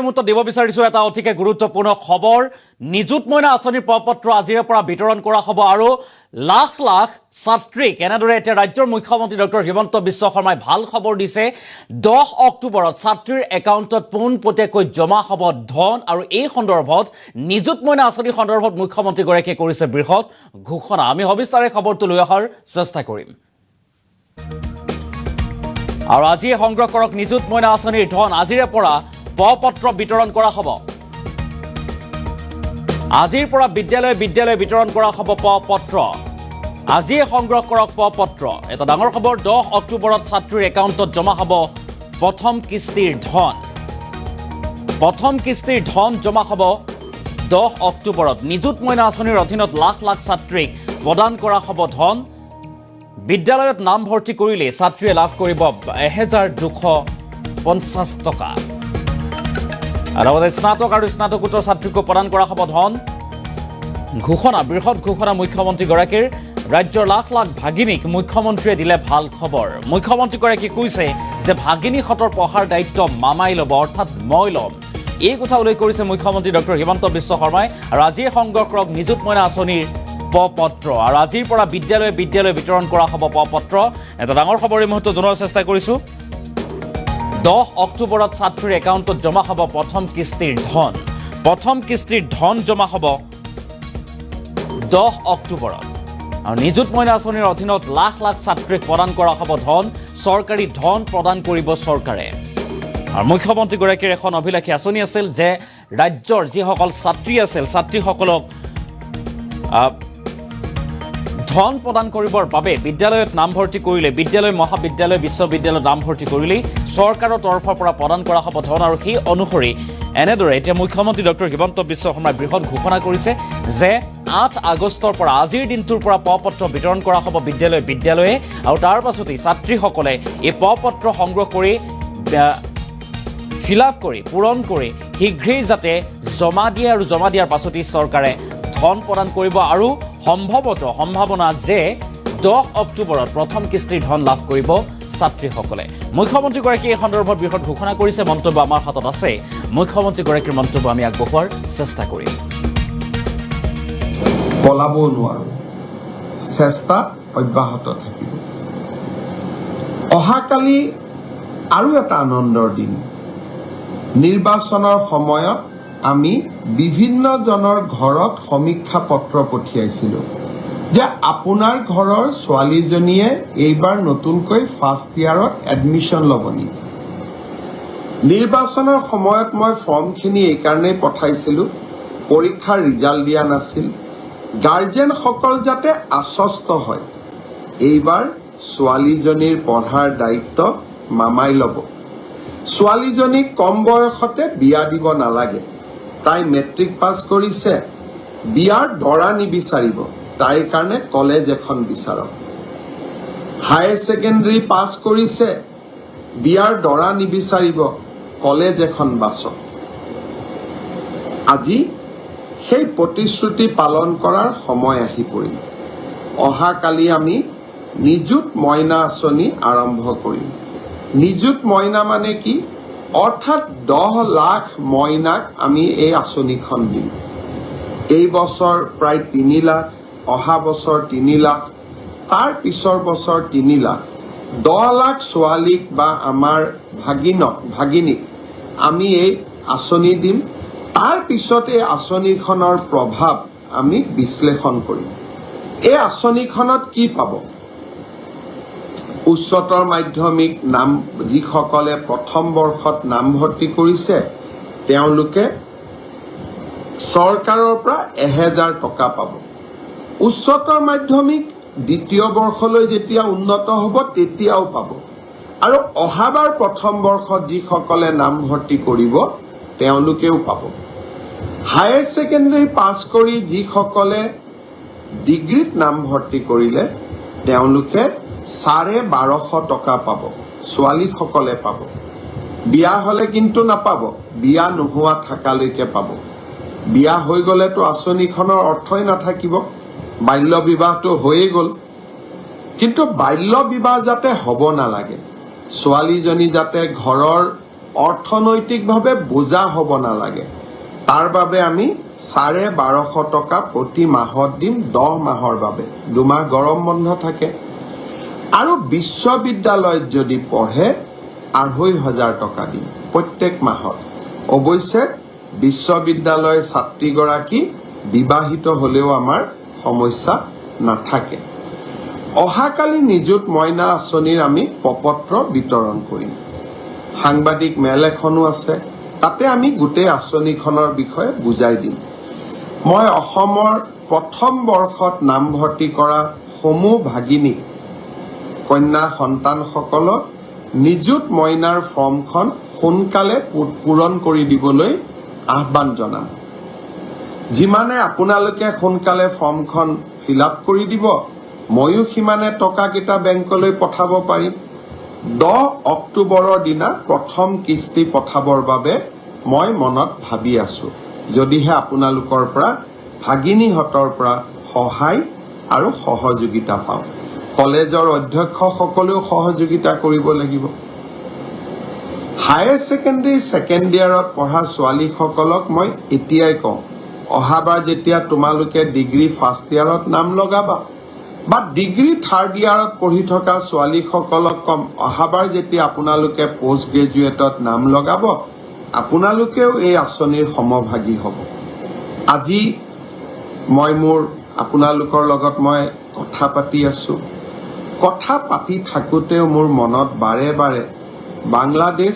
মুহূৰ্তত দিব বিচাৰিছো এটা অতিকে গুৰুত্বপূৰ্ণ খবৰ নিযুত মইনা আঁচনিৰ প্ৰপত্ৰ আজিৰে পৰা বিতৰণ কৰা হ'ব আৰু লাখ লাখ ছাত্ৰীক এনেদৰে এতিয়া ৰাজ্যৰ মুখ্যমন্ত্ৰী ডক্টৰ হিমন্ত বিশ্ব শৰ্মাই ভাল খবৰ দিছে 10 অক্টোবৰত ছাত্ৰীৰ একাউণ্টত পোনপটীয়াকৈ জমা হ'ব ধন আৰু এই সন্দৰ্ভত নিযুত মইনা আঁচনিৰ সন্দৰ্ভত মুখ্যমন্ত্ৰীগৰাকীয়ে কৰিছে বৃহৎ ঘোষণা আমি সবিস্তাৰে খবৰটো লৈ অহাৰ চেষ্টা কৰিম আৰু আজি সংগ্ৰহ কৰক নিযুত মইনা আঁচনিৰ ধন আজিৰে পৰা পত্ৰ বিতৰণ কৰা হ'ব আজিৰ পৰা বিদ্যালয় বিতৰণ কৰা হ'ব পত্ৰ আজিয়ে সংগ্ৰহ কৰক পত্ৰ এটা ডাঙৰ খবৰ 10 অক্টোবৰত ছাত্ৰীৰ একাউণ্টত জমা হ'ব প্ৰথম কিস্তিৰ ধন জমা হ'ব 10 অক্টোবৰত নিযুত মইনা আঁচনিৰ অধীনত লাখ লাখ ছাত্ৰীক প্ৰদান কৰা হ'ব ধন বিদ্যালয়ত নাম ভৰ্তি কৰিলে ছাত্ৰীয়ে লাভ কৰিব 1250 টকা আৰু স্নাতক আৰু স্নাতকোত্তৰ ছাত্ৰীকো প্ৰদান কৰা হ'ব ধন ঘোষণা বৃহৎ ঘোষণা মুখ্যমন্ত্ৰীগৰাকীৰ ৰাজ্যৰ লাখ লাখ ভাগিনীক মুখ্যমন্ত্ৰীয়ে দিলে ভাল খবৰ মুখ্যমন্ত্ৰীগৰাকীয়ে কৈছে যে ভাগিনীহঁতৰ পঢ়াৰ দায়িত্ব মামাই ল'ব অৰ্থাৎ মই ল'ম এই কথা উল্লেখ কৰিছে মুখ্যমন্ত্ৰী ডক্টৰ হিমন্ত বিশ্ব শৰ্মাই আৰু আজিয়ে সংগ্ৰহ কৰক নিযুত মইনা আঁচনিৰ পত্ৰ আৰু আজিৰ পৰা বিদ্যালয় বিতৰণ কৰা হ'ব পত্ৰ এটা ডাঙৰ খবৰ এই মুহূৰ্তত জনোৱাৰ চেষ্টা কৰিছো 10 অক্টোবৰত ছাত্ৰীৰ একাউণ্টত জমা হ'ব প্ৰথম কিস্তিৰ ধন জমা হ'ব 10 অক্টোবৰত আৰু নিযুত মইনা আঁচনিৰ অধীনত লাখ লাখ ছাত্ৰীক প্ৰদান কৰা হ'ব ধন চৰকাৰী ধন প্ৰদান কৰিব চৰকাৰে আৰু মুখ্যমন্ত্ৰীগৰাকীৰ এখন অভিলাষী আঁচনি আছিল যে ৰাজ্যৰ যিসকল ছাত্ৰী আছিল ছাত্ৰীসকলক ধন প্ৰদান কৰিবৰ বাবে বিদ্যালয়ত নামভৰ্তি কৰিলে বিদ্যালয় মহাবিদ্যালয় বিশ্ববিদ্যালয়ত নামভৰ্তি কৰিলেই চৰকাৰৰ তৰফৰ পৰা প্ৰদান কৰা হ'ব ধন আৰু সেই অনুসৰি এনেদৰে এতিয়া মুখ্যমন্ত্ৰী ডক্টৰ হিমন্ত বিশ্ব শৰ্মাই বৃহৎ ঘোষণা কৰিছে যে 8 আগষ্টৰ পৰা আজিৰ দিনটোৰ পৰা পত্ৰ বিতৰণ কৰা হ'ব বিদ্যালয়ে আৰু তাৰ পাছতেই ছাত্ৰীসকলে এই পত্ৰ সংগ্ৰহ কৰি ফিল আপ কৰি পূৰণ কৰি শীঘ্ৰেই যাতে জমা দিয়াৰ পাছতেই চৰকাৰে ধন প্ৰদান কৰিব আৰু সম্ভাৱনা যে 10 অক্টোবৰত প্ৰথম কিস্তিৰ ধন লাভ কৰিব ছাত্ৰীসকলে মুখ্যমন্ত্ৰীগৰাকীয়ে এই সন্দৰ্ভত বৃহৎ ঘোষণা কৰিছে মন্তব্য আমাৰ হাতত আছে মুখ্যমন্ত্ৰীগৰাকীৰ মন্তব্য আমি আগবঢ়োৱাৰ চেষ্টা কৰিম পলাব নোৱাৰো চেষ্টা অব্যাহত থাকিব অহাকালি আৰু এটা আনন্দৰ দিন নিৰ্বাচনৰ সময়ত আমি বিভিন্ন জনৰ ঘৰত সমীক্ষা পত্ৰ পঠিয়াইছিলোঁ যে আপোনাৰ ঘৰৰ ছোৱালীজনীয়ে এইবাৰ নতুনকৈ ফাৰ্ষ্ট ইয়াৰত এডমিশ্যন ল'ব নেকি নিৰ্বাচনৰ সময়ত মই ফৰ্মখিনি এইকাৰণেই পঠাইছিলোঁ পৰীক্ষাৰ ৰিজাল্ট দিয়া নাছিল গাৰ্জেনসকল যাতে আশ্বস্ত হয় এইবাৰ ছোৱালীজনীৰ পঢ়াৰ দায়িত্ব মামাই ল'ব ছোৱালীজনীক কম বয়সতে বিয়া দিব নালাগে তাই মেট্ৰিক পাছ কৰিছে বিয়াৰ দৰা নিবিচাৰিব তাইৰ কাৰণে কলেজ এখন বিচাৰক হায়াৰ ছেকেণ্ডাৰী পাছ কৰিছে বিয়াৰ দৰা নিবিচাৰিব কলেজ এখন বাছক আজি সেই প্ৰতিশ্ৰুতি পালন কৰাৰ সময় আহি পৰিল অহাকালি আমি নিযুত মইনা আঁচনি আৰম্ভ কৰিম নিযুত মইনা মানে কি অৰ্থাৎ 10 লাখ মইনাক আমি এই আঁচনিখন দিম এই বছৰ প্ৰায় 3 লাখ অহা বছৰ 3 লাখ তাৰ পিছৰ বছৰ 3 লাখ 10 লাখ ছোৱালীক বা আমাৰ ভাগিনীক আমি এই আঁচনি দিম তাৰ পিছত এই আঁচনিখনৰ প্ৰভাৱ আমি বিশ্লেষণ কৰিম এই আঁচনিখনত কি পাব উচ্চতৰ মাধ্যমিক নাম যিসকলে প্ৰথম বৰ্ষত নামভৰ্তি কৰিছে তেওঁলোকে চৰকাৰৰ পৰা 1000 টকা পাব উচ্চতৰ মাধ্যমিক দ্বিতীয় বৰ্ষলৈ যেতিয়া উন্নত হ'ব তেতিয়াও পাব আৰু অহাবাৰ প্ৰথম বৰ্ষত যিসকলে নামভৰ্তি কৰিব তেওঁলোকেও পাব হায়াৰ ছেকেণ্ডাৰী পাছ কৰি যিসকলে ডিগ্ৰীত নামভৰ্তি কৰিলে তেওঁলোকে 1250 টকা পাব ছোৱালীসকলে পাব বিয়া হ'লে কিন্তু নাপাব বিয়া নোহোৱা থাকালৈকে পাব বিয়া হৈ গ'লেতো আঁচনিখনৰ অৰ্থই নাথাকিব বাল্য বিবাহটো হৈয়ে গ'ল কিন্তু বাল্য বিবাহ যাতে হ'ব নালাগে ছোৱালীজনী যাতে ঘৰৰ অৰ্থনৈতিকভাৱে বোজা হ'ব নালাগে তাৰ বাবে আমি 1250 টকা প্ৰতি মাহত দিম 10 মাহৰ বাবে 2 মাহ গৰম বন্ধ থাকে আৰু বিশ্ববিদ্যালয়ত যদি পঢ়ে 2500 টকা দিম প্ৰত্যেক মাহত অৱশ্যে বিশ্ববিদ্যালয়ৰ ছাত্ৰীগৰাকী বিবাহিত হ'লেও আমাৰ সমস্যা নাথাকে অহাকালি নিযুত মইনা আঁচনিৰ আমি প্ৰপত্ৰ বিতৰণ কৰিম সাংবাদিক মেল এখনো আছে তাতে আমি গোটেই আঁচনিখনৰ বিষয়ে বুজাই দিম মই অসমৰ প্ৰথম বৰ্ষত নামভৰ্তি কৰা সমূহ ভাগিনীক কন্যা সন্তানসকলক নিযুত মইনাৰ ফৰ্মখন সোনকালে পূৰণ কৰি দিবলৈ আহ্বান জনাম যিমানে আপোনালোকে সোনকালে ফৰ্মখন ফিল আপ কৰি দিব ময়ো সিমানে টকাকেইটা বেংকলৈ পঠাব পাৰিম 10 অক্টোবৰৰ দিনা প্ৰথম কিস্তি পঠাবৰ বাবে মই মনত ভাবি আছো যদিহে আপোনালোকৰ পৰা ভাগিনীহঁতৰ পৰা সহায় আৰু সহযোগিতা পাওঁ কলেজৰ অধ্যক্ষসকলেও সহযোগিতা কৰিব লাগিব হায়াৰ ছেকেণ্ডাৰী ছেকেণ্ড ইয়াৰত পঢ়া ছোৱালীসকলক মই এতিয়াই কওঁ অহাবাৰ যেতিয়া তোমালোকে ডিগ্ৰী ফাৰ্ষ্ট ইয়াৰত নাম লগাবা বা ডিগ্ৰী থাৰ্ড ইয়াৰত পঢ়ি থকা ছোৱালীসকলক কম অহাবাৰ যেতিয়া আপোনালোকে পোষ্ট গ্ৰেজুৱেটত নাম লগাব আপোনালোকেও এই আঁচনিৰ সমভাগী হ'ব আজি মই মোৰ আপোনালোকৰ লগত মই কথা পাতি আছো কথা পাতি থাকোঁতেও মোৰ মনত বাৰে বাৰে বাংলাদেশ